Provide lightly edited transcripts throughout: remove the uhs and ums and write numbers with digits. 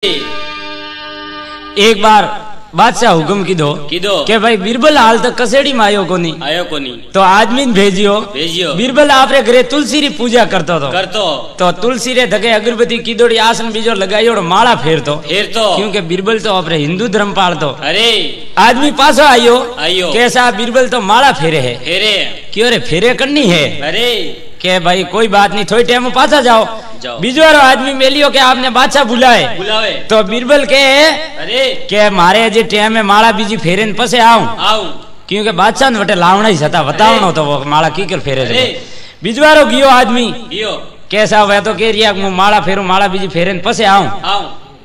एक बार बादशाह हुक्म कीधो के भाई बीरबल हाल तक कसेड़ी में आयो कोनी तो आदमी ने भेजियो बीरबल आपरे घरे तुलसी री पूजा करतो तो तुलसी रे धके अगरबत्ती कीधोड़ी आसन बीजो लगायो माला फेरतो क्योंकि बीरबल तो आपरे हिंदू धर्म पालतो। अरे आदमी पासो आयो कैसा बीरबल तो माला फेरे है क्यों रे फेरे करनी है। अरे के भाई कोई बात नहीं थोड़ी टाइम में पासा जाओ। बीजो आदमी मेलियो के आपने बादशाह बुलावे तो बीरबल के अरे के मारे जे टाइम में माला बीजी फेरे न पसे आऊं क्योंकि बादशाह ने वटे लावना ही था बतावनो तो वो माला की कर फेरे जो बीजवारो गियो आदमी कैसा हुआ तो कह रिया मैं माला फेरू माला बीजी फेरे न पसे आऊं।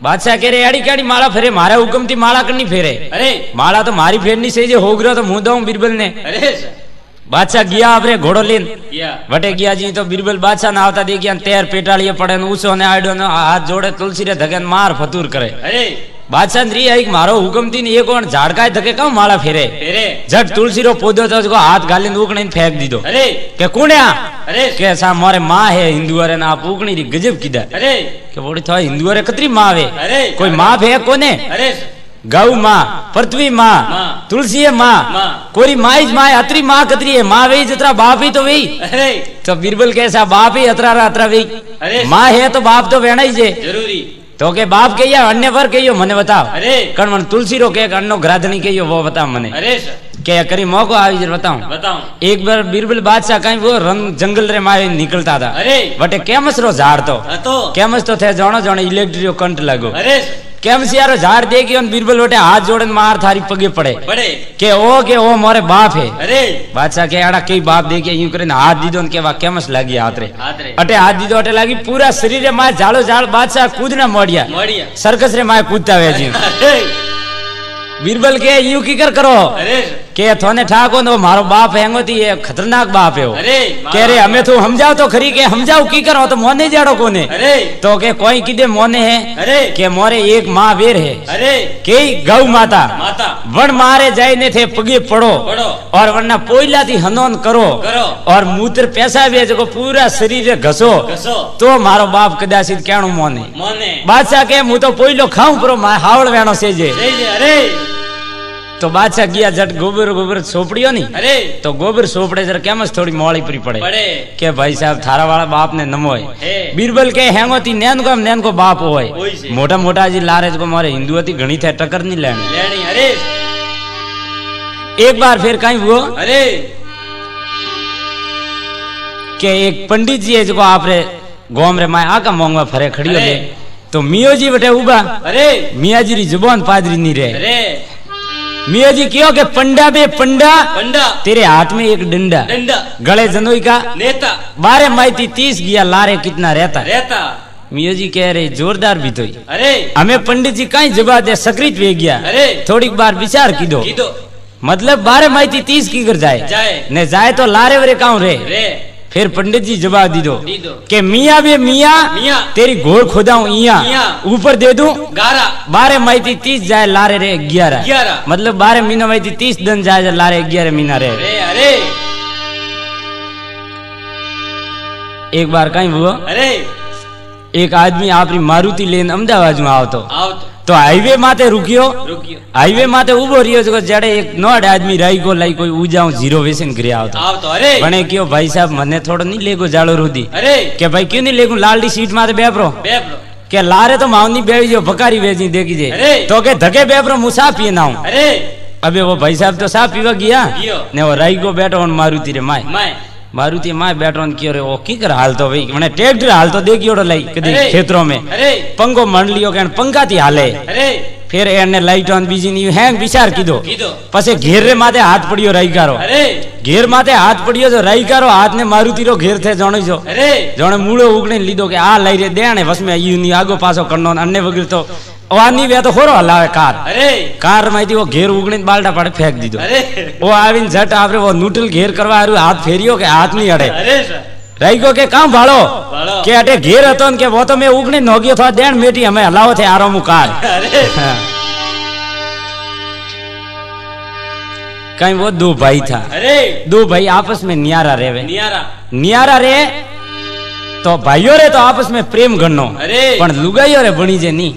बादशाह कह रहे अड़ी काड़ी माला फेरे मारे हुक्म थी माला करनी फेरे। अरे माला तो मारी फेरनी से जे हो गयो तो मुंह दऊं बीरबल ने। बादशाह गया आपरे घोड़ो लेन वटे गया जी तो बीरबल बादशाह ना आवता देखिया तैयार पेटाड़िए पड़े ऊसो ने आड़ो ने हाथ जोड़े तुलसी रे धके मार फतूर करे। अरे बादशाह ने एक मारो हुक्म थी ये कोण झाड़का धके कम माला फेरे झट तुलसी रो पौधो तो उसको हाथ गाली उकणी फेंक दीधो। अरे के कुण्या के सा मारे माँ है हिंदू रे ना आप उकणी री गजब कीधा। अरे के बोड़ी थो हिंदू रे कतरी माँ आवे कोई माँ है कोने। अरे गौ माँ पृथ्वी माँ तुलसी माँ कोरी माई माँ अतरी माँ कतरी है माँ वही जतरा बाप ही तो वही। तो बीरबल कैसा बाप ही अतरा अतरा वही माँ है तो बाप तो वेणा ही जे जरूरी तो के बाप कहियो अन्य पर कहियो मने बताओ। अरे कण मन तुलसी रो के अन्नो ग्राधनी कहियो वो बता मने। अरे के करी मौको आवी जर बताऊं। एक बार बीरबल बादशाह कहीं वो रंग जंगल रे माए निकलता था। अरे वटे केमस रो झाड़ तो केमस तो थे जानो जानो इलेक्ट्रिक कंट लागो। अरे केमसियारो झाड़ देखियो बीरबल वटे हाथ जोड़न मार थारी पगे पड़े के ओ मोरे बाप है। अरे बादशाह के आड़ा कई बाप देखिए यूं करे हाथ दीदो के वा केमस लागी हाथ रे अटे हाथ दीदो अटे लागी पूरा शरीर रे माए झाड़ो झाड़ बादशाह कूदना मोड़िया सर्कस रे माए कूदता वे जी। बीरबल के यूं की करो के थोने ठाको नो मारो बाप हैंगो थी ये खतरनाक बाप है वो। कह रहे हमें तू समझाओ तो खरी के समझाओ की करो तो मोने जाड़ो कोने। तो के कोई किदे मोने है के मोरे एक माँ वेर है। अरे के गौ माता वन मारे जाए ने थे पगे पड़ो और वरना पोइला थी हनोन करो और मूत्र पैसा भी जो पूरा शरीर घसो तो मारो बाप कदाचित कहणो मोने। बादशाह के मुँह तो पोइलो खाऊं परो हावड़ वेणो से जे। अरे तो बादशाह गया झट गोबर सोपड़ियो नहीं। अरे तो गोबर सोपड़े जरा केमस थोड़ी मोड़ी परी पड़े के भाई साहब थारा वाला बाप ने नमो है। बीरबल के हैंगो थी नैन को बाप होए मोटा मोटा जी लारे को मारे हिंदू थी घणी थे टक्कर नहीं लेनी। अरे एक बार फिर कहीं वो अरे के एक पंडित जी है जो आपरे गोम रे माए आका मोंगवा फरे खड़ियो ले तो मियो जी बटे उबा। अरे मिया जी री जुबान पादरी नहीं रहे। मिया जी क्यों के पंडा बे पंडा तेरे हाथ में एक डंडा गले जनोई का नेता 12 माइती 30 गया लारे कितना रहता मिया जी कह रहे जोरदार भी तो। अरे हमें पंडित जी कहीं जवाब दे सकृत वे गया। अरे थोड़ी बार विचार की दो मतलब 12 माइती 30 की कर जाए ने जाए तो लारे वरे काऊ रे। फिर पंडित जी जवाब दी दो के मियाँ बे मियाँ तेरी घोड़ खोदाऊं इया ऊपर दे दूं 12 माइती 30 जाए लारे रे 11 मतलब 12 महीना माइती 30 दिन जाए लारे 11 महीना रे। अरे एक बार कहीं हुआ। अरे एक आदमी आपरी मारुति लेन अमदावाद में आवतो तो हाईवे माते रुकियो हाईवे माते उबो रियो जो जड़े एक नोड आदमी राई को लाई कोई उजाऊ जीरो वेसन करे आवतो अरे बने क्यों भाई साहब मने थोड़ो नहीं लेगो जालो रुदी। अरे के भाई क्यों नहीं लेगो लालडी सीट माते बेपरो के लारे तो मावनी बेवी जो भकारी वेजी देखी जे तो के धके बेपरो मुसा पिए ना हूं। अरे अबे वो भाई साहब तो साफ पीवा गया ने वो राई को बैठो और मारुति रे माए मारुति माए बैठो क्यों रे वो की कर हाल तो भाई मैंने ट्रैक्टर हाल तो देखियो लाई कदी क्षेत्रों में पंखो मंड लियो के पंखा थी हाले। फिर एने लाइट ऑन बीजी नहीं हैंग विचार कीधो पसे घेर रे माथे हाथ पड़ियो राईकारो। घेर माथे हाथ पड़ियो जो राईकारो हाथ ने मारुति रो घेर थे जोणे जो जोणे मूळो उगणे लीधो के आ लई रे देणे बस में यू नी आगो पासो करनो अन्य वगैरह तो वानी वे तो होरो हलावे कार। अरे कार में वो घेर उगने बाल्टा पड़े फेंक दीदो। वो आविन झट आपरे वो न्यूट्रल घेर करवा हाथ फेरियो के हाथ नहीं अड़े राईको के काम भाड़ो के अटे घेर हतो के वो तो मैं उगने नोगियो था देन मेटी हमें हलाओ थे आरो मुकार। कहीं वो दो भाई था। अरे दो भाई आपस में नियारा रे तो भाइयों रे तो आपस में प्रेम गणनो पण लुगाईयो रे बनी जे नी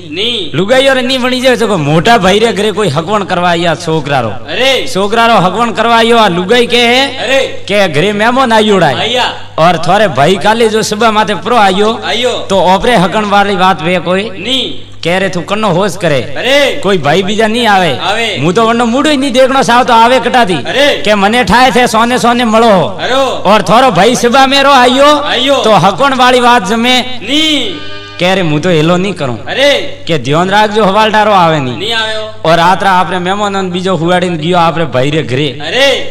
लुगाईयो रे नी बनी जे तो मोटा भाई रे घरे कोई हकवण करवा आया छोकरारो हकवण करवा आयो आ लुगाई के है के घरे मेहमान आयोड़ा और थोड़े भाई काले जो सुबह माथे प्रो आयो तो ओपरे हकण वाली बात वे कोई नी कह रहे तू कन्नो होश करे कोई भाई बीजा नहीं आवे मु तो वन्नो मुड़ो ही नहीं देखनो साव तो आवे कटा दी के मने ठाए थे सोने सोने मलो और थोरो भाई सुबह मेरो आयो तो हकण वाली बात जमे नी कह रहे मु तो हेलो नहीं करूं के ध्यान राख जो हवालदारो आवे नहीं आयो और रात्रा आपरे मेहमान बीजो हुआड़ी गियो आपरे भाई रे घरे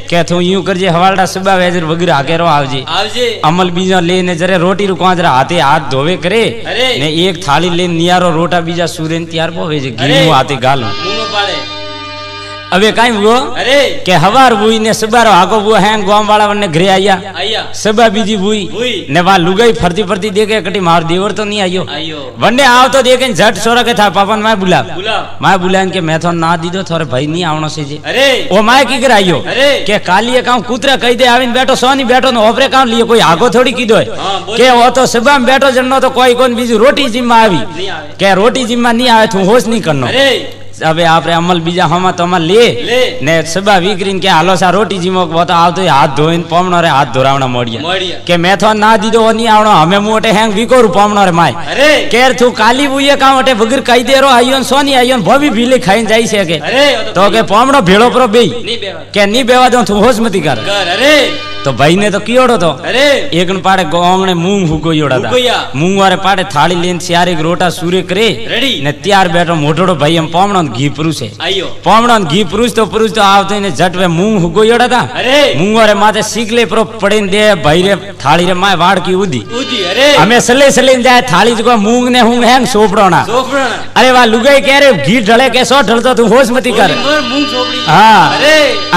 के तू यूं करजे हवालदार सुबह वेजर वगैरह आकेरो आवजे अमल बीजा लेने जरे रोटी रुकांजरा हाथे हाथ धोवे करे ने एक थाली ले नियारो रोटा बीजा सूरेन तैयार पोवे जे घी हाथे गाल मुंह पाड़े अबे काई वो के हवार बुई ने सुबारो आगो वो हैं गांव वाला वने घरे आया सुबह बीजी बुई ने वा लुगाई फरती फरती देखे कटी मार देवर तो नहीं आयो वने आव तो देखे झट सोरा के था पापन मैं बुलान के मैं तो ना दीदो थोड़े भाई नहीं आवनो से जे ओ माय की करायो के कालिए काऊ कुतरा कही दे आविन बैठो सोनी बैठो न ओपरे काऊ लिए कोई आगो थोड़ी कीधो के वो तो सुबह में बैठो जन्नो तो कोई कोन बीजी रोटी जिम्मा आवी के रोटी जिम्मा नहीं आवे तू होश नहीं करनो अबे आपरे अमल बीजा हमा तो अमल ले ने सुबह वीकरीन के हालो सा रोटी जीमो वो तो आव तो हाथ धोइन पमणो रे हाथ धोरावना मोड़िया के मैं तो ना दीदो नहीं आवणो हमें मोटे हैंग वीको रु पमणो रे माय केर तू काली बुए कावटे बगैर कही देरो आयोन सोनी आयोन भोबी भीले खाइन जाई से के तो के पमणो भेड़ो पर बेई के नी बेवा दो तू होश मती कर तो भाई ने तो कियोड़ो तो एक न पाड़े गोंगणे मूंग हुको योड़ा था मूंग वाले पाड़े थाली लेन सियारे रोटा सूर्य करे ने तैयार बैठो मोटोड़ो भाई हम पमणो घी पुरुष है पमणो घी पुरुष तो आवते ने झट वे मूंग हुको योड़ा था मूंग वाले माथे सीखले प्रो पड़े दे भाई रे थाली रे माय वाड़ की उदी हमें सले जाए थाली जो मूंग ने हुंग हैंग सोपड़ोना अरे वा लुगाई कह रे घी ढले के सो ढलतो तू होश मती कर हां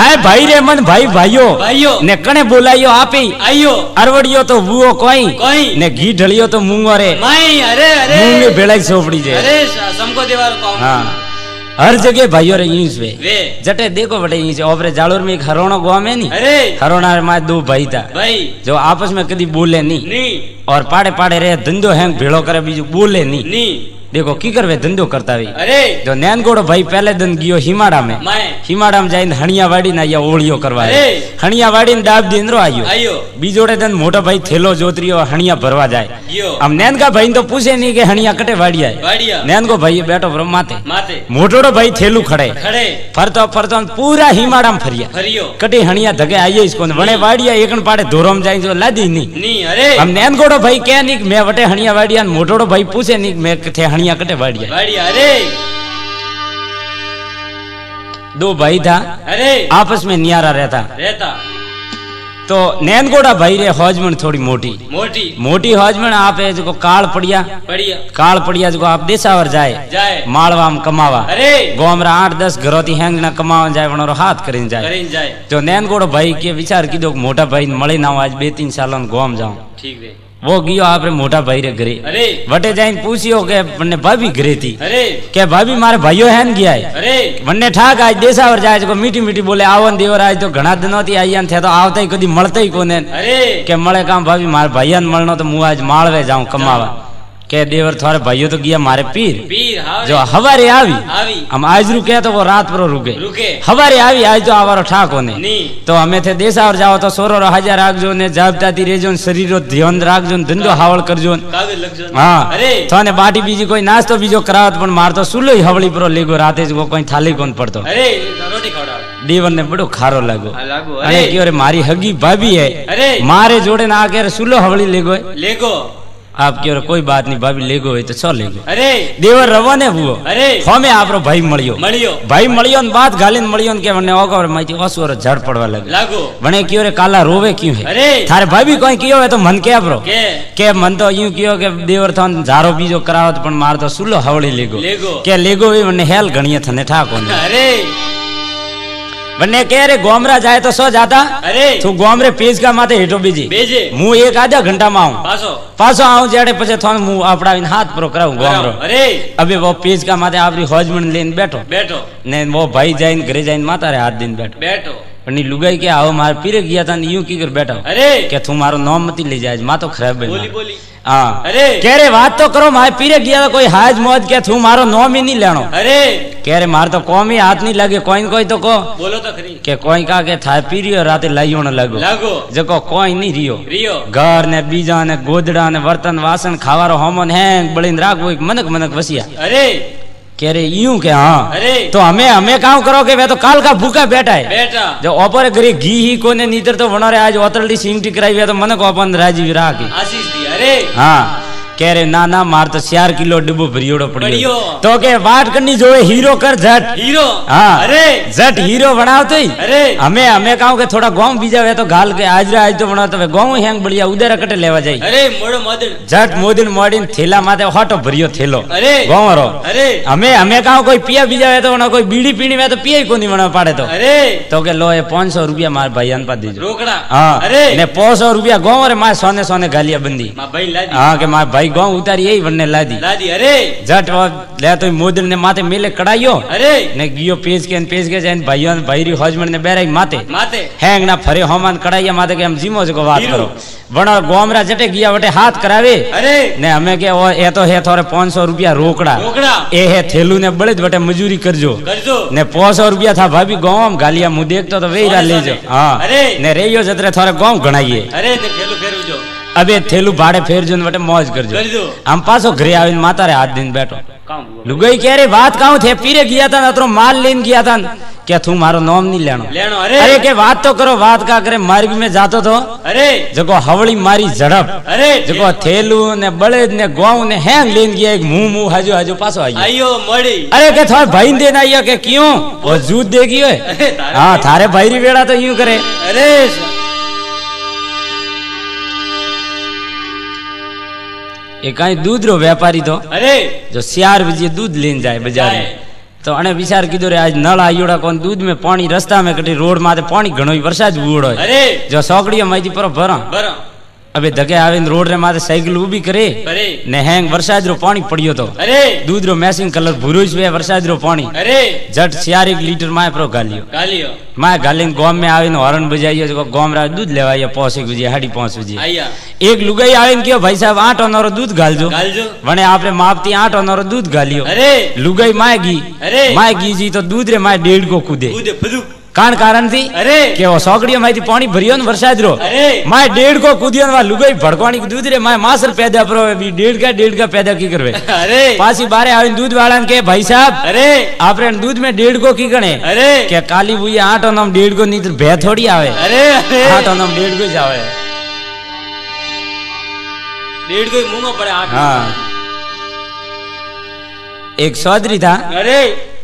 आए भाई रे मन भाइयों ने कने बोलायो आपी आयो अरवड़ियो तो वो कोई ने घी ढलियो तो मूंगो रे माई अरे मूंग में बेलाई सोपड़ी जे अरे समको देवाल कौन हां हर जगह भाइयों रे यूं वे जटे देखो बटे यूं से ओपरे जालोर में एक हरोणो गांव में नहीं हरोणा में दो भाई था जो आपस में कभी बोले नहीं और पाड़े पाड़े रे धंधो हैंग भेड़ो करे बीजू बोले नहीं देखो की करवे धंधो करता हुई जो नैनगोड़ो भाई पहले दिन गियो हिमाड़ा में जाइन हणियावाड़ी ना या ओलियो करवाए हणियावाड़ी ने दाब दिन रो आयो बीजोड़े दिन मोटा भाई थेलो जोतरियो हणिया भरवा जाए हम नैन का भाई तो पूछे नहीं के हणिया कटे वाड़ी आए नैन को भाई बैठो ब्रो माते मोटोड़ो भाई थेलू खड़े फरतो पूरा हिमाड़ा में फरिया कटे हणिया धगे आइए इसको वने वाड़िया एकन पाड़े धोरम जाए जो लादी नहीं हम नैनगोड़ो भाई कह नहीं मैं वटे हणिया वाड़िया मोटोड़ो भाई पूछे नहीं मैं थे हणिया कटे वाड़िया अरे दो भाई था आपस में नियारा रहता तो नैनगोड़ा भाई रे हौजमन थोड़ी मोटी हौजमन आप है जो काल पड़िया जो आप देसावर जाए मालवाम कमावा गांव 8-10 घरों थी हैंग ना कमावा जाए वनो हाथ करीन जाए तो नैनगोड़ा भाई के विचार की दो मोटा भाई मळे ना आज 2-3 सालों गांव जाऊं ठीक है वो गियो आपरे मोटा भाई रे घरे वटे जाइन पूछियो के वने भाभी घरे थी के भाभी मारे भाइयों हैन गया है वने ठाक आज देसावर जाए जो मीठी बोले आवन देवर आज तो घणा दिनों थी आईन थे तो आवता ही कदी मळता ही कोने के मळे काम भाभी मारे भाईयान मळनो तो मु आज माळवे जाऊं कमावा के देवर थारे भाइयों तो गया मारे पीर जो हवारे आवी हम आज रुके तो वो रात पर रुके हवारे आवी आज तो आवारो ठाक होने तो हमें थे देशा और जाओ तो 16 हजार राखजो ने जाबताती रेजो शरीर ध्यान राखजो धंधो हावल करजो हां थाने बाटी बीजी कोई नास्तो बीजो करावत पण मारतो सुलो ही हवली पर लेगो राते जो कोई थाली कोन पड़तो अरे रोटी खवडाव देवर ने बड़ो खारो लागो अरे क्यों रे मारी हगी भाभी है मारे जोड़े ना आके सुलो हवली लेगो आप क्यों कोई बात नहीं भाभी लेगो है तो चल लेगो अरे देवर रवाने हुओ हमें आपरो भाई मळियो न बात गालिन मळियो के वने ओगो माइती ओसोर झड़ पड़वा लागो वने क्यों रे काला रोवे क्यों है थारे भाभी कोई कियो है तो मन के आपरो के मन तो यूं कियो के देवर थन झारो बीजो करावत पण मार तो सुलो हवली लेगो के लेगो भी वने हेल गणिया थने ठाको अरे वने कह रे गोमरा जाए तो सो जाता तू गोमरे पेज का माथे हेठो बीजे मु एक आधा घंटा में आऊं पासो आऊं जेड़े पछे थोन मु आपड़ा इन हाथ पर कराऊं गोमरो अबे वो पेज का माथे आपरी हौजमन लेन बैठो ने वो भाई जाइन घरे जाइन माता रे हाथ दिन बैठो પણ લુગાઈ કે આવો મારે પીરે ગયા था यूं की कर बैठा अरे के तू मारो नाम मत ले जाए मां तो खराब है बोली बोली हाँ अरे कह रे बात तो करो मारे पीरे गया कोई हाज मौज के तू मारो नाम ही नहीं लेनो अरे कह रे मार तो कौम ही हाथ नहीं लगे कोई तो को बोलो तो खरी के कोई का के था पीरियो राते लाइयो न लगो लागो जको कोई नहीं रियो रियो घर ने बीजा ने गोदड़ा ने बर्तन वासन खावारो होमन है बड़ीन राखो एक मनक मनक वसिया अरे कह रहे यूं के हाँ अरे तो हमें काम करो के वे तो काल का भूखा बैठा है बेटा जो ओपर घरे घी ही कोने नीतर तो बना रहे आज ओतरडी सिंगटी कराई हुआ तो मन को अपन राजी राखी आशीष दी अरे हाँ कह रहे ना ना मार तो 4 किलो डिब्बो भरियोड़ो पड़ियो पड़ियो। तो के वाट करनी जोए हीरो कर झट हीरो हाँ अरे झट हीरो बनाओ तो अरे हमें कहूँ के थोड़ा गाँव बीजा वे तो गाल के आज तो बनाओ तो गाँव हैंग बढ़िया उधर कटे लेवा जाए अरे मोड़ो मदन झट मोदिन मोडिन थेला माथे हटो भरियो थेलो अरे गाँव रो अरे हमें कहूँ कोई पिया बीजा वे तो कोई बीड़ी पीनी में तो पिया को नहीं बना पाड़े तो अरे तो के लो ये 500 रुपया मार भाई अनपा दीजिए रोकड़ा हाँ अरे ने 500 रुपया गाँव रे मार सोने सोने गालिया बंदी मां भाई लादी हाँ के मार भाई गाँव उतारी यही बनने लादी लादी अरे झट ले तो मोदिन ने माथे मेले कड़ाइयो अरे ने गियो पेज के जाइन भाइयों भाईरी हजमन ने बेराई माथे माते हैंग ना फरे होमान कड़ाइया माथे के हम जीमो जो बात हीरो। करो बना गोमरा जटे गिया वटे हाथ करावे अरे ने हमें के वो ए तो है थोड़े 500 रुपया रोकड़ा रोकड़ा ए है थेलू ने बड़े बटे मजूरी करजो करजो ने 500 रुपया था भाभी गाँव गालिया मुँह देखतो तो वेरा ले जो हाँ अरे ने रेयो जतरे थोड़े गाँव गणाइए अरे ने खेलू फेरू जो अबे थेलू भाड़े फेर जो वटे मौज करजो करजो हम पासो घरे आवीन माता रे हाथ दिन बैठो काम हुआ लुगाई कह रे बात कहूं थे पीरे गया था ना तो माल लेन गया था क्या तू मारो नाम नहीं लेनो लेनो अरे अरे के बात तो करो बात का करे मार्ग में जातो तो अरे जको हवड़ी मारी झड़प अरे जको थेलू ने बड़ेद ने गाँव ने हैंग लेन गया एक मुंह हाजो हाजो पासो आई आयो मड़ी अरे के थोड़ा भाई देना आइयो के क्यों वो जूत देगी है अरे तारे हाँ थारे भाई वेड़ा तो यूं करे अरे ये कहीं दूध रो व्यापारी तो अरे जो 4 बजे दूध लेन जाए बाजार में तो अने विचार कीधो रे आज नल आयोड़ा कोन दूध में पानी रस्ता में कटी रोड माथे पानी घणो वरसाद बूड़ो अरे जो सौकड़िया माइती पर भरा बरा अबे धके आवीन रोड रे माथे साइकिल उभी करे अरे ने हैंग वरसाद रो पानी पड़ियो तो अरे दूध रो मैसिंग कलर भूरो ज वरसाद रो पानी अरे झट 4 लीटर माय प्रो गालियो गालियो माय गालिन गांव में आवीन हॉर्न बजाइयो जो गांव रा दूध लेवा आया 5 बजे 5:30 बजे आया एक लुगाई आवीन कियो भाई साहब 8 अनरो दूध गालजो गालजो वने आपरे मापती 8 अनरो दूध गालियो अरे लुगाई मायगी अरे मायगी जी तो दूध रे माय 1.5 को कूदे कूदे फदू कान कारण थी अरे के वो सौकड़िया मायती पानी भरियो न वरसाद रो अरे माय 1.5 को कूदियो न वा लुगाई भड़कवानी दूध रे माय मासर पैदा करो बी 1.5 का पैदा की करवे अरे पासी बारे आवीन दूध वाला के भाई साहब अरे आपरे दूध में 1.5 को की गणे अरे के काली बुई 8 अनम 1.5 को नी तो भे थोड़ी आवे अरे अरे 8 अनम 1.5 को जावे 1.5 को मुंह में पड़े 8 हाँ एक चौधरी था अरे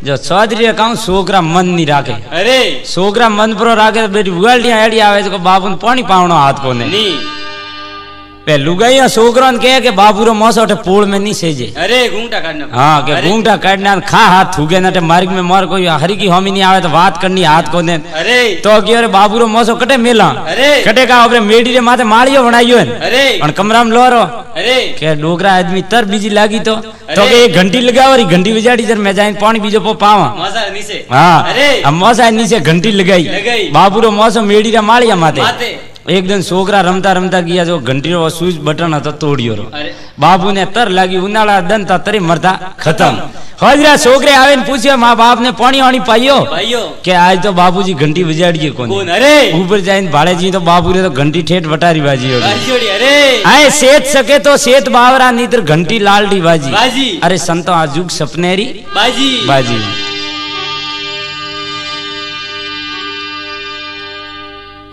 जो चौधरी कहूँ छोकरा मन नहीं राखे अरे छोकरा मन पर राखे तो बेटी उगाड़िया एड़ी आवे तो बाबू ने पानी पावनो हाथ को ने नी पे लुगाइया छोकरा ने कहे के बाबू रो मोसो उठे पोल में नहीं सेजे अरे घूंटा काटना हाँ के घूंटा काटना खा हाथ थूके ना मार्ग में मार कोई हरी की होमी नहीं आवे तो बात करनी हाथ को ने अरे तो कि अरे बाबू रो मोसो कटे मेला अरे कटे का अपने मेडी रे माथे मालियो बनाइयो है अरे पण कमरा में लोरो अरे के डोकरा आदमी तर बीजी लागी तो के एक घंटी लगाओ और घंटी बजाड़ी जर मैं जाए पानी बीजो पो पावा मजा नीचे हाँ अरे अब मौसा नीचे घंटी लगाई लगाई बाबू रो मौसम मेडी रा मालिया माथे माते एक दिन छोकरा रमता रमता गया जो घंटी रो स्विच बटन હતો તોડ્યો રો अरे बाबू ने तर लागी उनाळा दंता तरी मरता खत्म हजरा छोकरे आवे ने पूछ्यो मां बाप ने पानी वाणी पाइयो भाइयों के आज तो बाबूजी घंटी बजाड़िए कोनी कौन अरे ऊपर जाइन भाड़े जी तो बाबू रे तो घंटी ठेठ वटारी बाजी होगी बाजीओड़ी अरे आए सेत सके तो सेत बावरा नीतर घंटी लालडी बाजी बाजी अरे संतो आजुक सपनेरी बाजी बाजी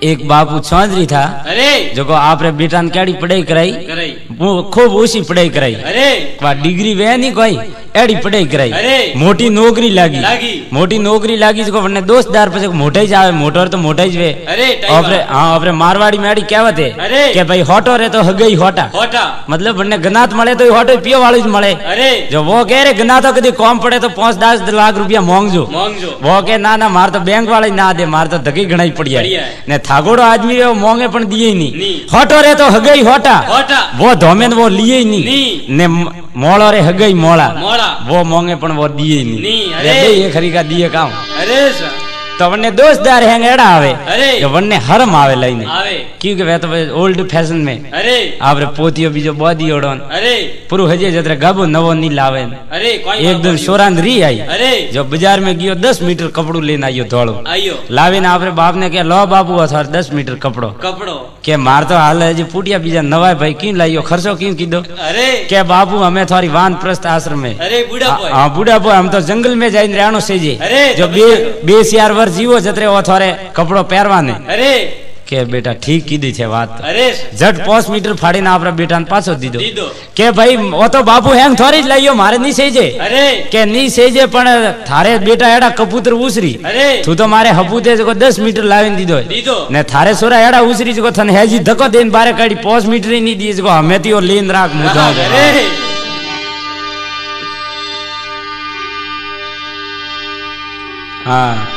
एक बापू चौधरी था अरे जो को आपरे बेटा ने केड़ी पढ़ाई कराई कराई वो खूब ऊसी पढ़ाई कराई अरे वा डिग्री वे नहीं कोई एड़ी पढ़ाई कराई अरे मोटी नौकरी लागी लागी मोटी नौकरी लागी जो वने दोस्तदार पे मोटा ही जावे मोटर तो मोटा ही वे अरे आपरे हां आपरे मारवाड़ी में एड़ी कहवत है अरे के भाई होटो रे तो हगई होटा होटा मतलब वने गनात मळे तो होटो पियो वाली ज मळे अरे जो वो कह रे गना तो कदी कम पड़े तो 5-10 लाख रुपया मांगजो मांगजो वो के ना ना मार तो बैंक वाले ना दे मार तो धकी गणाई पड़िया ने थागोड़ो आदमी वो मांगे पण दिए ही नहीं होटो रे तो हगई होटा होटा वो धोमेन वो लिए ही नहीं ने मोळो रे हगई मोळा मोड़ा वो मांगे पण वो दिए ही नहीं अरे ये खरी का दिए काम अरे तो वन्ने दोस्तदार हैंग एड़ा आवे अरे कि वन्ने हरम आवे लईने आवे क्योंकि वे तो ओल्ड फैशन में अरे आपरे पोतियो बीजो बोदी ओडोन अरे पूरो हजे जतरे गाबो नवो नी लावे अरे कोई एक दिन सोरान री आई अरे जो बाजार में गयो 10 मीटर कपड़ू लेने आयो धोळो आयो लावीने आपरे बाप ने के लो बाबू अथार 10 मीटर कपड़ो कपड़ो के मार तो हाल हजी पुटिया बीजा नवा भाई क्यों लाइयो खर्चो क्यों कीधो अरे के बाबू हमें थारी वानप्रस्थ आश्रम में अरे बूढ़ा बोय हाँ बूढ़ा बोय हम तो जंगल में जाइन रहनो सेजे अरे जो बे 4 वर्ष जीवो जतरे ओ थारे कपड़ो पहरवाने अरे के बेटा ठीक कीधी छे बात अरे झट 5 मीटर फाड़ीने आपरा बेटाने पाछो दीधो दीदो के भाई ओ तो बाबू हैंग थोड़ी ज लाइयो मारे नी सेजे अरे के नी सेजे पण थारे बेटा एड़ा कबूतर उसरी अरे तू तो मारे हपूते जो 10 मीटर लावीने दीधो दीदो ने थारे सोरा एड़ा उसरी जो थने हेजी धक्को देन बारे काडी 5 मीटर ही नी दी जो हमें तो लेन राख मुदा अरे हाँ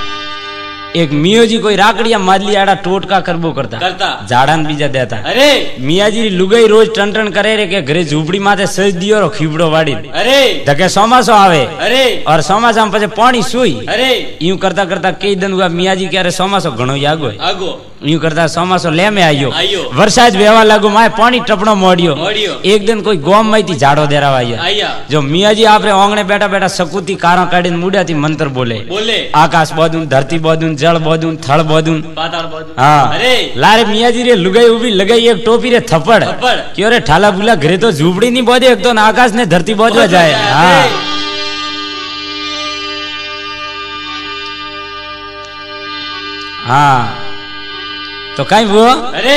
एक मियो जी कोई राकड़िया मारली आड़ा टोटका करबो करता झाड़ान बीजा देता अरे मिया जी लुगाई रोज टन टन करे रे के घरे झूपड़ी माथे सज दियो रो खीबड़ो वाड़ी अरे धके सोमासो आवे अरे और सोमासा में पछे पानी सुई अरे यूं करता करता कई दिन हुआ मिया जी के अरे सोमासो घणो आगो आगो यूं करता सोमासो ले में आयो आयो वरसाद बेवा लागो माए पानी टपणो मोड़ियो मोड़ियो एक दिन कोई गोम में थी झाड़ो देरावा आया जो मिया जी आपरे ओंगणे बैठा बैठा सकुती कारा काढीने मुड्या थी मंत्र बोले बोले आकाश बोदून धरती बोदून जल बोदून थड़ बोदून पाताल बोदून हाँ अरे लारे मिया जी रे लुगाई उभी लगाई एक टोपी रे थप्पड़ थप्पड़ क्यों रे ठाला बुला घरे तो झूपड़ी नहीं बोदे एक तो न आकाश ने धरती बोदवा जाए हाँ हाँ तो कहीं वो अरे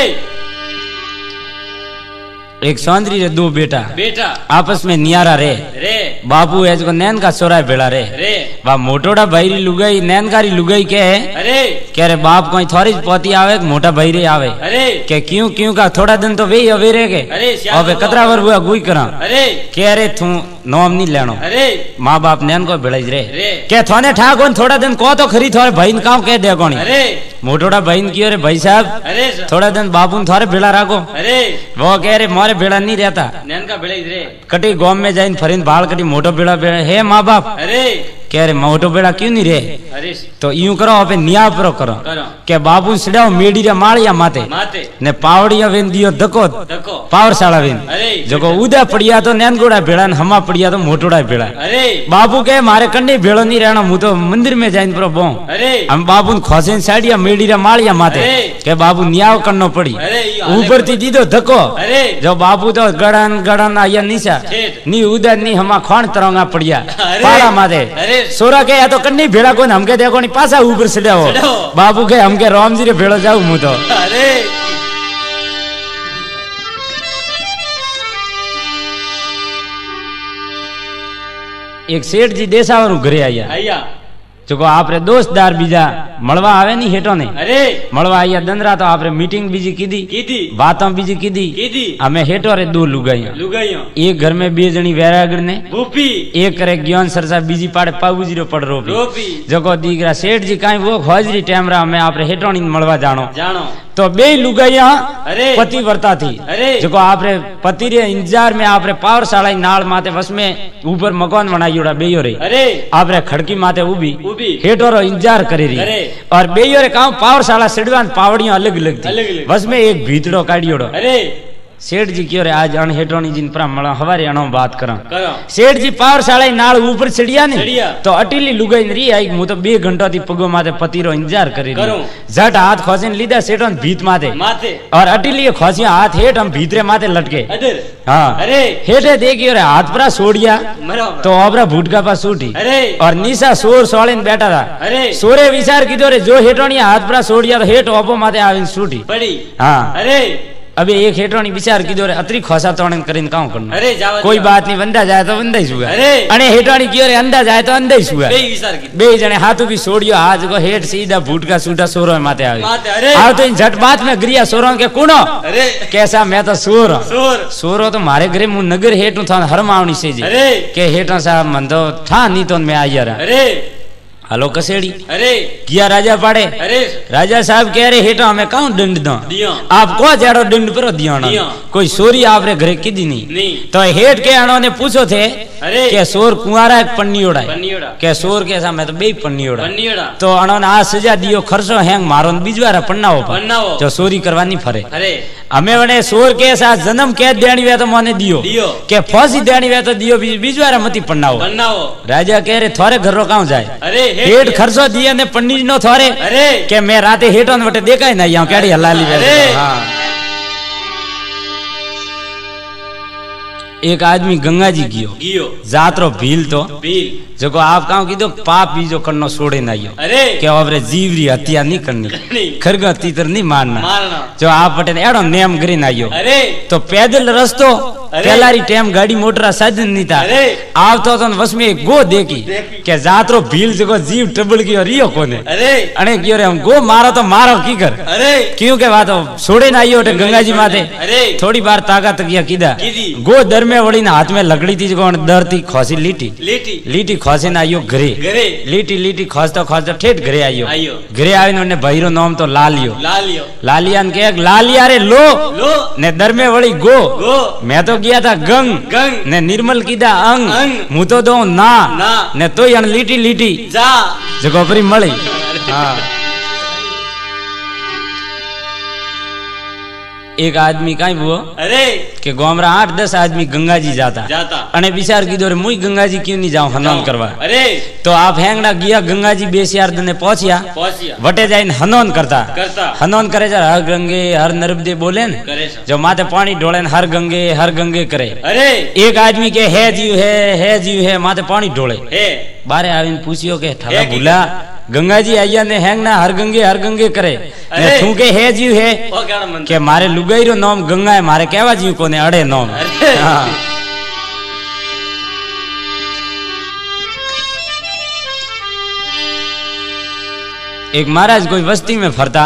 एक सौंदरी रे दो बेटा बेटा आपस में नियारा रे रे बाबू है जो नैन का सोरा भेड़ा रे रे बा मोटोड़ा भाई लुगाई नैनकारी लुगाई के है अरे कह रे बाप कोई थोड़ी पोती आवे मोटा भाई रे आवे अरे के क्यों का थोड़ा दिन तो वे अवे रे के अरे अबे कतरा वर हुआ गुई करा अरे कह रे तू नोम नहीं लेनो अरे माँ बाप नैन को भेड़ाई रे रे के थोने ठाको थोड़ा दिन को तो खरी थोड़े भाई ने काम कह दे कोनी अरे मोटोड़ा भाई ने कियो रे भाई साहब अरे थोड़ा दिन बाबू थोड़े भेड़ा राखो अरे वो कह रे मोरे भेड़ा नहीं रहता नैन का भेड़ा रे कटी गांव में जाइन फरीन बाल कटी मोटो भेड़ा भेड़ा हे माँ बाप अरे कह रे मोटो भेड़ा क्यों नहीं रे अरे तो यूं करो अपने निया पर करो करो के बाबू सिड़ाओ मेडी रे माळिया माते माते ने पावड़िया वेन दियो धक्को धक्को पावरशाला वेन अरे जको उदा पड़िया तो नैनगोड़ा भेड़ा ने हमा पड़िया तो मोटोड़ा भेड़ा अरे बाबू के मारे कंडे भेड़ो नहीं रहना मु तो मंदिर में जाइन पर बो अरे हम बाबू ने खोसेन साड़िया मेडी रे माळिया माते अरे के बाबू नियाव करनो पड़ी अरे ऊपर थी दीदो धक्को अरे जो बाबू तो गड़न गड़न आया निशा ठेठ। नी उदा नी हमा खोण तरंगा पड़िया अरे। पाड़ा माते अरे। सोरा के या तो कन्नी भेड़ा को हमके देखो नहीं पासा ऊपर सिड़ाओ सिड़ाओ। बाबू के हमके रामजी रे भेड़ो जाऊ मु तो अरे एक सेठ जी देसावर घरे आया आया जो आपरे दोस्तदार बीजा मळवा आवे नहीं हेटो ने अरे मळवा आया दंदरा तो आपरे मीटिंग बीजी कीधी कीधी बातों बीजी कीधी कीधी हमें हेटो रे दो लुगाइया लुगाइयो एक घर में बे जणी वैरागड़ ने भूपी एक करे ज्ञान सरसा बीजी पाड़े पाबूजी रो पड़ रोपी रोपी जको दीकरा सेठ जी काई वो खोजरी टेमरा में आपरे हेटोनी मळवा जानो जानो तो बे लुगाइया अरे पति वर्ता थी अरे जको आपरे पति रे इंतजार में आपरे पावरशाला नाल माथे वस में ऊपर मकान बनाईयोड़ा बेयो रे अरे आपरे खड़की माथे उभी उभी हेठो रो इंतजार करे रही करे। और बेयो रे काम पावरशाला सिड़वान पावड़ियां अलग अलग थी अलग-अलग। बस में एक भीतड़ो काढ़ियोड़ो अरे सेठ जी क्यों रे आज अण हेठोनी जिन पर मला हवारे अणो बात करा करो सेठ जी पावरशाला नाल ऊपर चढ़िया ने चढ़िया। तो अटीली लुगाई री आई मु तो 2 घंटा थी पगो माथे पति रो इंतजार करे रही करूं। झट हाथ खोसीने लीधा सेठोन भीत माथे माथे और अटीली खोसिया हाथ हेठ हम भीतरे माथे लटके अदर हाँ अरे हेठे देखियो रे हाथ परा सोड़िया मरो तो ओबरा भुटका पास सूटी अरे और निशा सोर सोळीने बैठा था अरे सोरे विचार कीधो रे जो हेठोनी हाथ परा सोड़िया तो हेठ ओपो माथे आवीने सूटी पड़ी हाँ अरे अबे एक हेठोनी विचार कीधो रे अतरी खोसा तोड़न करीने काऊ करनो अरे जावा कोई बात नहीं वंदा जाए तो वंदा ही सुगा अरे। अने हेठोनी कियो रे अंदा जाए तो अंदा ही सुगा बे विचार की बे जने हाथू भी सोड़ियो हाथ को हेठ सीधा भूटका सूटा सोरो माथे आवे माथे अरे आव तो इन झट बात में गिरिया सोरो के कुणो अरे कैसा मैं तो सोर हूं। सोर सोरो तो मारे घरे मु नगर हेठू था हरमावनी से जी अरे के हेठा साहब मन तो ठा नी तो मैं आया रहा अरे हलो कसेड़ी अरे किया राजा पाड़े अरे राजा साहब कह रहे हेठा हमें काऊ दंड दो दियो आप को जाड़ो दंड पर दियो ना दियो। कोई सोरी आपरे घरे कीधी नहीं नहीं तो हेठ के अणो ने पूछो थे अरे के सोर कुंवारा एक पन्नीओड़ा पन्नीओड़ा के सोर के सामने तो बे पन्नीओड़ा पन्नीओड़ा तो अणोने आ सजा दियो खर्चो हेंग मारो ने बीजवारा पन्नाओ पन्नाओ जो सोरी करवानी फरे अरे हमें वने सोर के साथ जन्म कैद देनी वे तो मने दियो के फांसी देनी वे तो दियो बीजवारा मती पन्नाओ पन्नाओ राजा कह रे थोरे घरो काऊ जाए अरे हेठ खर्चो दिए ने पन्नी नो थोरे अरे के मैं राते हेठो ने वटे देखाय ना यहाँ केड़ी हलाली वे हां एक आदमी गंगा जी गियो जात्रो भील तो जो आप कहो कीधो पाप भी जो करनो छोड़े ना यो अरे के आवरे जीवरी हत्या नहीं करनी खरगा तीतर नहीं मारना जो आप पटे एड़ो नेम गरी ना यो अरे तो पैदल रस्तो पहलारी टाइम गाड़ी मोटर साधन नहीं था आप तो वस में गो देखी के जात्रो भील जो जीव टबल की रियो कोने अरे अने कियो रे हम गो मारो तो मारो की कर अरे क्यों के बात छोड़े ना यो गंगा जी माथे अरे थोड़ी बार ताकत किया कीदा गो दर में वड़ी ना हाथ में लकड़ी थी जो दर थी खोसी लीटी खोसे ना आयो घरे लीटी खोजता ठेठ घरे आयो घरे आयो ने भैरो नाम तो लालिया ने के लालिया रे लो ने दर में वड़ी गो मैं तो गया था गंग ने निर्मल कीदा अंग मु तो दो ना ने तो यन लीटी जा जको परी मળી हां एक आदमी काई वो अरे के गोमरा 8-10 आदमी गंगा जी जाता अने विचार कीधो रे मुई गंगा जी क्यों नहीं जाऊं हनन करवा अरे तो आप हेंगड़ा गया गंगा जी बेसियार दने पहुंचिया वटे जाइन हनन करता हनन करे जा हर गंगे हर नर्मदे बोले न जो माथे पानी ढोले हर गंगे करे अरे एक आदमी के है जीव है माथे पानी ढोले बारे आवीन पूछियो के थाला भूला गंगा जी आया ने हैंग ना हर गंगे करे ने तू के है जीव है के मारे लुगाई रो नाम गंगा है मारे केवा जीव कोने अड़े नाम हां एक महाराज कोई बस्ती में फरता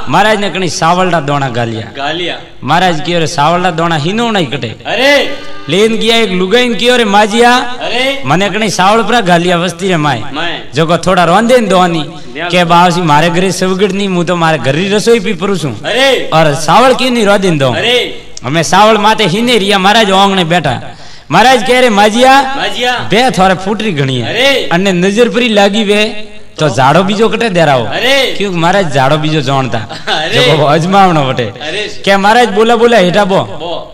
महाराज ने कहीं सावलडा दोना गालिया महाराज की सावलडा दोना हिनो नहीं कटे अरे लेन गया एक लुगाइन की और माजिया अरे मने कहीं सावल पर गालिया बस्ती रे माए जो को थोड़ा रोंदे दोनी के बावसी मारे घरे सवगड़ नहीं मु तो मारे घर री रसोई पी परुसू अरे और सावल क्यों नहीं रोदिन दो अरे हमें सावल माते हिने रिया महाराज ओंगने बैठा महाराज कह रे माजिया बे थोड़े फूटरी घणी है अने नजर परी लागी वे तो झाड़ो बीजो कटे देराओ क्यों महाराज झाड़ो बीजो जानता जो अजमावनो बटे क्या महाराज बोला हेठा बो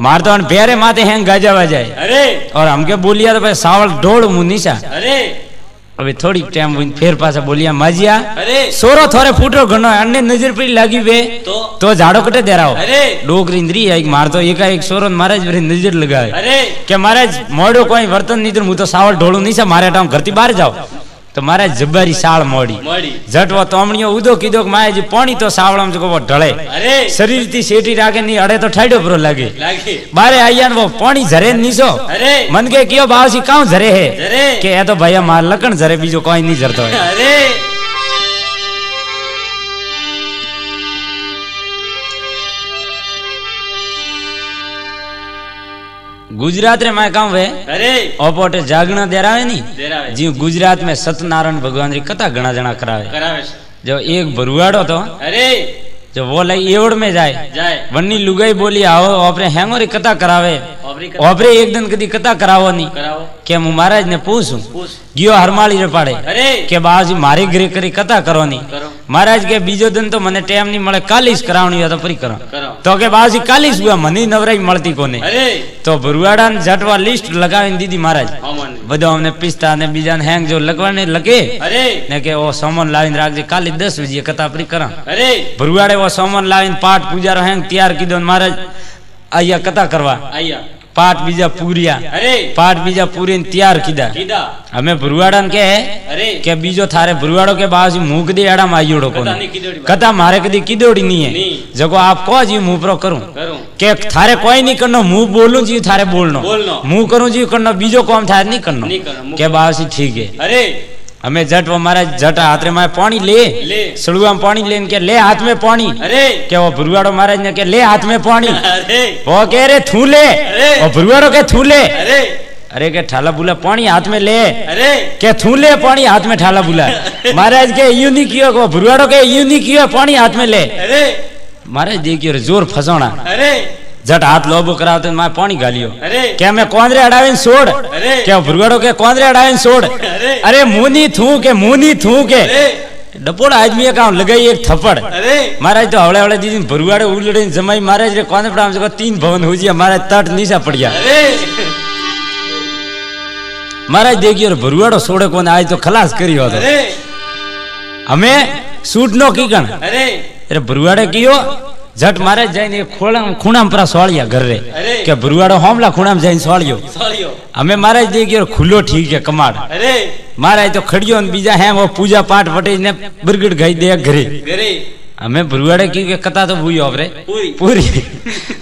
मार तो पेरे माथे हैंग गाजा बजाए और हमके बोलिया तो भाई सावल ढोल मुनीसा अबे थोड़ी टाइम फिर पासा बोलिया माजिया सोरो थोड़े फूटो घनो अन्य नजर पड़ी लागी वे तो झाड़ो कटे देराओ डोकरी इंद्री एक मार तो एक सोरो महाराज मेरी नजर लगाए क्या महाराज मोड़ो कोई वर्तन नहीं तो मु तो सावल ढोलू नहीं सा मारे टाइम घर थी बाहर जाओ तो महाराज जब्बारी साल मोड़ी जट वो तोमणियो उदो कीधो माए जी पानी तो सावळम जो वो ढळे शरीर थी सेठी रागे नहीं अड़े तो ठाडो प्रो लागे बारे आया वो पानी झरे नीसो मन के कियो बावसी काऊ झरे है के ए तो भैया मार लकण झरे बीजो कोई नहीं झरतो है अरे गुजरात रे मैं कहूं वे अरे ओपोटे जागना देरावे नहीं जी गुजरात में सत्यनारायण भगवान री कथा घना जणा करावे जो एक भरुआड़ो तो अरे जो वो लाई एवड़ में जाए वन्नी लुगाई बोली आओ आपरे हैंगो री कथा करावे ओपरे एक दिन कदी कथा करावो नहीं के मु महाराज ने पूछूं गियो हरमाली रे पाड़े के बाजी मारी घरे करी कथा करो नहीं महाराज के बीजो दिन तो मने टाइम नहीं मळे कालीस करावणी हो तो परी करो तो के बाजी कालीस हुआ मनी नवराई मळती कोने तो भरुआड़ा ने जटवा लिस्ट लगावीने दीदी महाराज बधो हमने पिस्ता ने बीजा ने हैंग जो लगवाने लगे ने के ओ सामान लावीने राखजे काली 10 बजे कथा परी करा भरुआड़े वो सामान लावीने पाठ पूजा रो हैंग तैयार कीधो महाराज आया कथा करवा पाठ बीजा पूरिया पाठ बीजा पूरी तैयार कीधा हमें भरुआड़ा के बीजो थारे भरुआड़ो के बाजी मुंह कदी एड़ा मायोड़ो कोने कथा मारे कदी कीदोड़ी नहीं है जको आप को जी मुंह प्रो करूं के थारे कोई नहीं करनो मुंह बोलूं जी थारे बोलनो मुंह करूं जी करनो बीजो काम थारे नहीं करनो के बाजी ठीक है अरे हमें जट वो महाराज जट हाथ में पानी ले सड़ुआ में पानी लेन के ले हाथ में पानी क्या वो भरुआड़ो महाराज ने के ले हाथ में पानी वो कह रहे थू ले वो भरुआड़ो के थू ले अरे के ठाला बुला पानी हाथ में ले के थू ले पानी हाथ में ठाला बुला महाराज के यूं नहीं कियो वो भरुआड़ो के यूं नहीं कियो पानी हाथ में ले महाराज देखियो जोर फसाना જટ હાથ લોબો કરાવતો મારે પાણી ગાલ્યો અરે કે અમે કોંદરે અડાવીને છોડ અરે કે ભરવાડો કે કોંદરે અડાવીને છોડ અરે મુની થું કે અરે ડપોડા આદમી કામ લગાઈ એક થપ્પડ અરે महाराज तो हवड़े हवड़े दीदी भरुआड़े उलड़े जमाई महाराज रे कोने पड़ा हमसे 3 भवन हो जिया महाराज तट नीचा पड़ गया अरे महाराज देखियो रे भरुआड़ो सोड़े कोने आज तो खलास करी हो तो अरे हमें सूट नो कीकण अरे रे भरुआड़े कियो झट महाराज जाईने खूणाम परा सोळिया घर रे अरे के भरुआड़ो होमला खूणाम जाईने सोळियो सॉलियो हमें महाराज देखियो खुलो ठीक है कमाड़ अरे महाराज तो खड़ियो ने बीजा है वो पूजा पाठ वटे ने बिरगड़ गई दे घरे घरे हमें भरुआड़े की के कथा तो भूई होवरे पूरी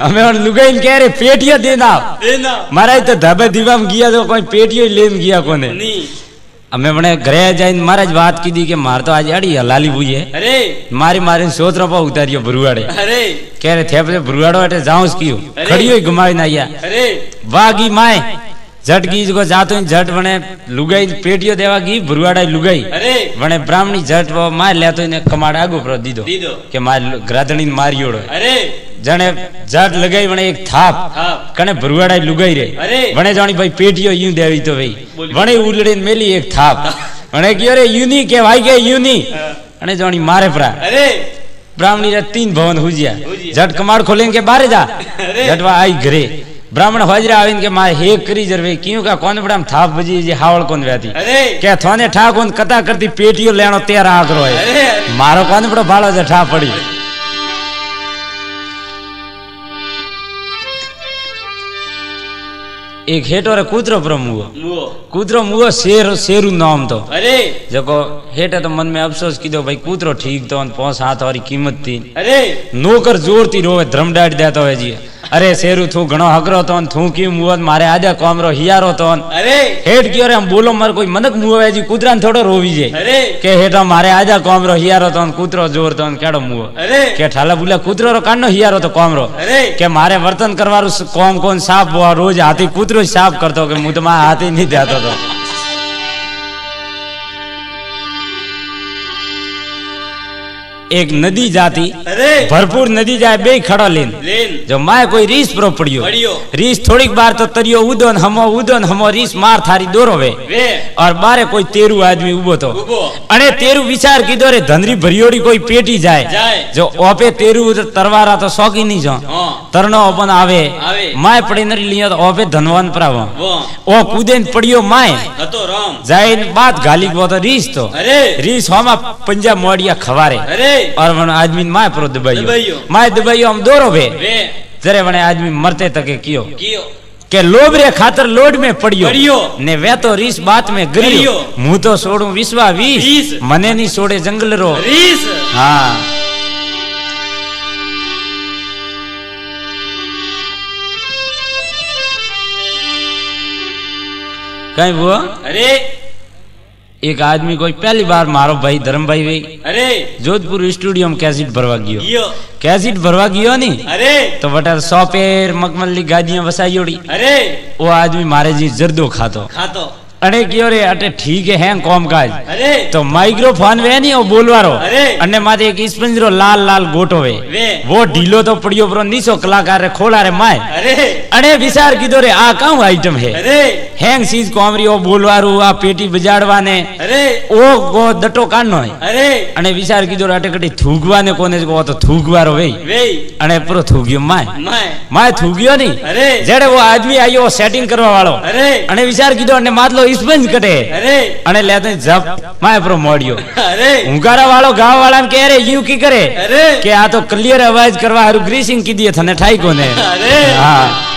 हमें और लुगाइन कह रहे पेटिया देना महाराज तो धाबे दीवा में गया तो कोई पेटियो लेन गया कोने नहीं हमें बने घरे जाइन महाराज बात की दी के मार तो आज अड़ी हलाली हुई है अरे मारी सोच रहा उतारियो भरुआड़े अरे कह रहे थे भरुआड़ो अटे जाऊं कियो अरे। खड़ियो घुमाई ना आया अरे वागी माए झट की को जातो झट बने लुगाई पेटियो देवा की भरुआड़ा लुगाई अरे बने ब्राह्मणी झट वो मार लेतो ने कमाड़ आगो पर दीदो दीदो के मार ग्रादणी ने मारियोड़ो अरे जने झट लगाई बने एक थाप कने भरुआड़ा लुगाई रे अरे बने जानी भाई पेटियो यूं देवी तो भाई बने उलड़े मेली एक थाप बने कियो रे यूनी के भाई के यूनी अने जानी मारे परा अरे ब्राह्मणी रे 3 भवन हुजिया झट कमाड़ खोलेंगे बारे जा झटवा आई घरे ब्राह्मण हाजरा आवीन के मारे हेक करी जरवे क्यों का कोन बड़ाम थाप बजी जे हावल कोन व्याती अरे के थाने ठा कोन कथा करती पेटियो लेनो तेरा आकरो है अरे मारो कोन बड़ो भालो जे ठा पड़ी एक हेटो रे कूतरो मुओ शेरू नाम तो अरे जको हेटे तो मन में अफसोस की दो भाई कूतरो ठीक तो 5-7 वाली कीमत थी अरे नौकर जोरती रोवे धर्मडाट देता है जी अरे शेरू थू घणो हकरो तो थू की मुवत मारे आजा कोमरो हियारो तो अरे हेट क्यों रे हम बोलो मार कोई मनक मुवे जी कूतरा थोड़ो रोवी जे अरे के हेटा मारे आजा कोमरो हियारो तो कूतरो जोर तो केड़ो मुवो अरे के ठाला बुला कूतरो रो कानो हियारो तो कोमरो अरे के मारे वर्तन करवारू कोम कोन साफ वो रोज हाथी कूतरो साफ करतो के मुंह तो मां हाथी नहीं देतो तो एक नदी जाती अरे भरपूर नदी जाए बे खड़ो लेन जो माए कोई रीस प्रो पड़ियो रीस थोड़ी बार तो तरियो उदोन हमो रीस मार थारी दोरो वे और बारे कोई तेरू आदमी उबो तो अने तेरू विचार कीधो रे धनरी भरियोड़ी कोई पेटी जाए जो ओपे तेरू तरवारा तो शौकी नहीं जो तरनो अपन आवे माए पड़ी नरी लियो तो ओपे धनवान प्रावो ओ कूदेन पड़ियो माए जाए बात गाली को तो रीस होमा पंजा मोड़िया खवारे और वन आदमी माए प्रो दबाइयो माए दबाइयो हम दोरो वे जरे वने आदमी मरते तके कियो के लोभ रे खातर लोड में पड़ियो ने वे तो रीस बात में गरियो मुंह तो सोडू विश्वा 20 मने नहीं सोडे जंगल रो रीस हां कहीं वो अरे एक आदमी कोई पहली बार मारो भाई धर्म भाई भाई अरे जोधपुर स्टूडियो में कैसेट भरवा गयो कैसेट भरवा गयो नी अरे तो बटर 100 पेर मखमली गादियां वसाईयोड़ी अरे वो आदमी मारे जी जर्दो खातो अरे क्यों रे अटे ठीक है कॉम काज अरे तो माइक्रोफोन वे नहीं वो बोलवारो अरे अन्ने माथे एक स्पंजरो लाल लाल गोटो वे वो ढीलो तो पड़ियो प्रो नीचो कलाकार रे खोला रे माए अरे विचार कीधो रे आ काउ आइटम है अरे हैंग सीज कोमरी ओ बोलवारू आ पेटी बजाड़वाने अरे ओ गो दटो कानो है अरे अने विचार कीधो रे अटे कटी थूकवाने कोने को तो थूकवारो वे अने पूरो थूक्यो माए थूक्यो नहीं अरे जेड़े वो आदमी आयो सेटिंग करवा वालो अरे अने विचार कीधो अने मातलो स्पंज कटे अरे अने लेते जब माए प्रो मोड़ियो अरे हुंकारा वालो गांव वाला ने कह रे यूं की करे अरे के आ तो क्लियर आवाज करवा हारू ग्रीसिंग की दिए थने ठाई कोने अरे हां